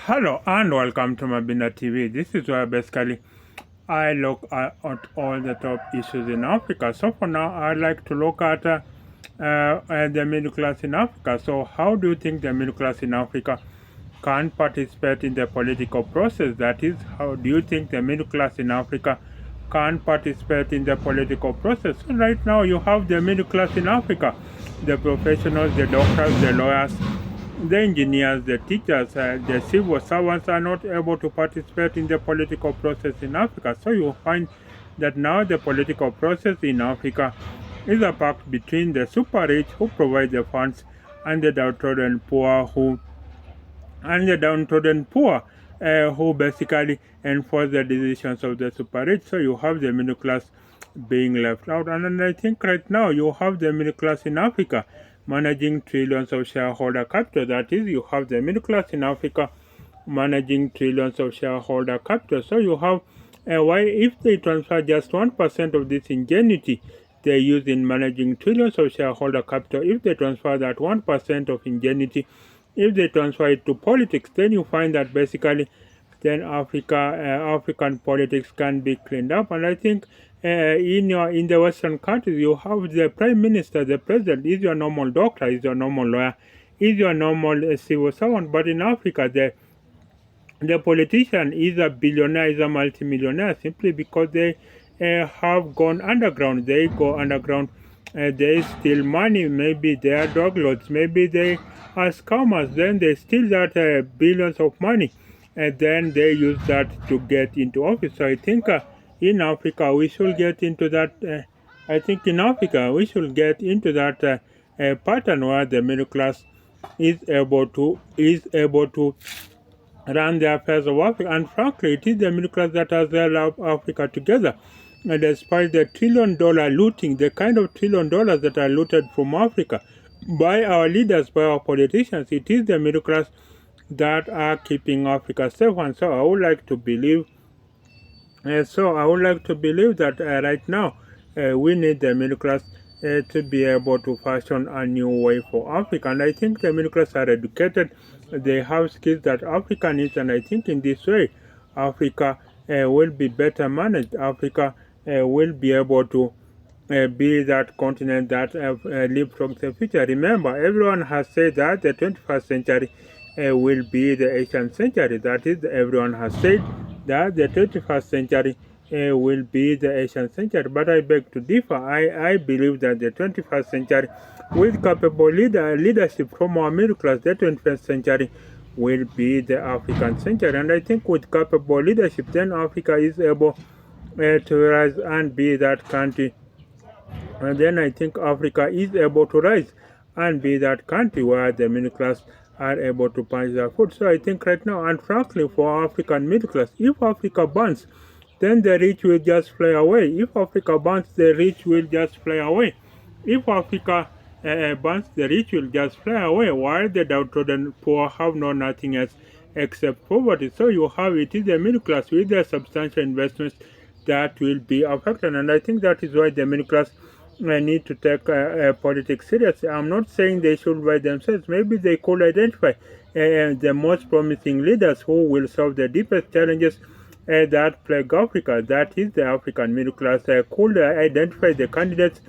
Hello and welcome to Mabina TV. This is where basically I look at all the top issues in Africa. So for now, I'd like to look at the middle class in Africa. So how do you think the middle class in Africa can participate in the political process? That is, how do you think the middle class in Africa can participate in the political process? So right now, you have the middle class in Africa, the professionals, the doctors, the lawyers, the engineers, the teachers, the civil servants are not able to participate in the political process in Africa. So you find that now the political process in Africa is a pact between the super rich who provide the funds and the downtrodden poor who basically enforce the decisions of the super rich. So you have the middle class being left out. And then I think right now you have the middle class in Africa managing trillions of shareholder capital. That is, you have the middle class in Africa managing trillions of shareholder capital. So you have why if they transfer just 1% of this ingenuity they use in managing trillions of shareholder capital, if they transfer that 1% of ingenuity, if they transfer it to politics, then you find that basically then African politics can be cleaned up. And I think in the Western countries, you have the prime minister, the president is your normal doctor, is your normal lawyer, is your normal civil servant. But in Africa, the politician is a billionaire, is a multimillionaire simply because they have gone underground. They go underground, they steal money, maybe they are drug lords, maybe they are scammers, then they steal that billions of money, and then they use that to get into office. So I think in Africa we should get into that. I think in Africa we should get into that pattern where the middle class is able to run the affairs of Africa. And frankly, it is the middle class that has held Africa together. And despite the $1 trillion looting, the kind of $1 trillion that are looted from Africa by our leaders, by our politicians, it is the middle class that are keeping Africa safe. And so I would like to believe that right now we need the middle class to be able to fashion a new way for Africa. And I think the middle class are educated, they have skills that Africa needs, and I think in this way, Africa will be better managed. Africa will be able to be that continent that leapfrogs the future. Remember, everyone has said that the 21st century will be the Asian century. That is, everyone has said that the 21st century will be the Asian century. But I beg to differ. I believe that the 21st century, with capable leadership from our middle class, the 21st century will be the African century. And I think with capable leadership, then Africa is able to rise and be that country. And then I think Africa is able to rise and be that country where the middle class are able to punch their food. So I think right now, and frankly, for African middle class, if Africa burns, then the rich will just fly away. If Africa burns, the rich will just fly away. If Africa burns, the rich will just fly away, while the downtrodden poor have no nothing else except poverty. So you have it is the middle class with the substantial investments that will be affected. And I think that is why the middle class need to take politics seriously. I'm not saying they should by themselves. Maybe they could identify the most promising leaders who will solve the deepest challenges that plague Africa. That is, the African middle class could identify the candidates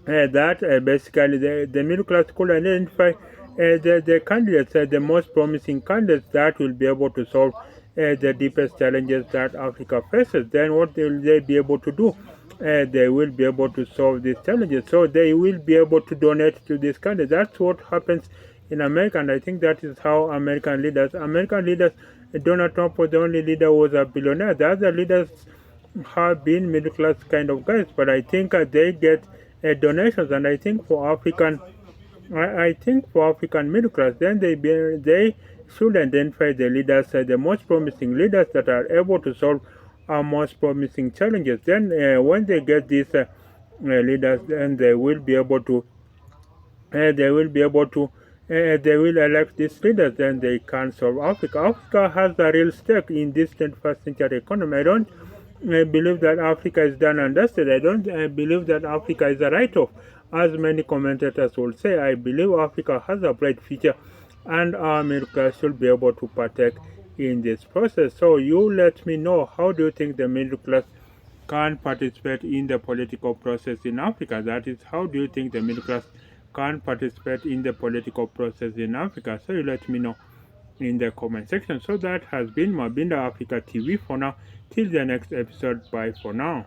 that basically the middle class could identify the candidates, the most promising candidates that will be able to solve the deepest challenges that Africa faces. Then what will they be able to do? They will be able to solve these challenges. So they will be able to donate to this country. That's what happens in America, and I think that is how American leaders, Donald Trump was the only leader who was a billionaire. The other leaders have been middle class kind of guys, but I think they get donations, and I think for African middle class, then they should identify the leaders, the most promising leaders that are able to solve our most promising challenges. Then when they get these leaders, then they will elect these leaders, then they can solve Africa. Africa has a real stake in this 21st century economy. I don't believe that Africa is done and dusted. I don't believe that Africa is a write-off, as many commentators will say. I believe Africa has a bright future, and our middle class should be able to partake in this process. So you let me know, how do you think the middle class can participate in the political process in Africa? That is, how do you think the middle class can participate in the political process in Africa? So you let me know in the comment section. So that has been Mabinda Africa TV for now. Till the next episode, bye for now.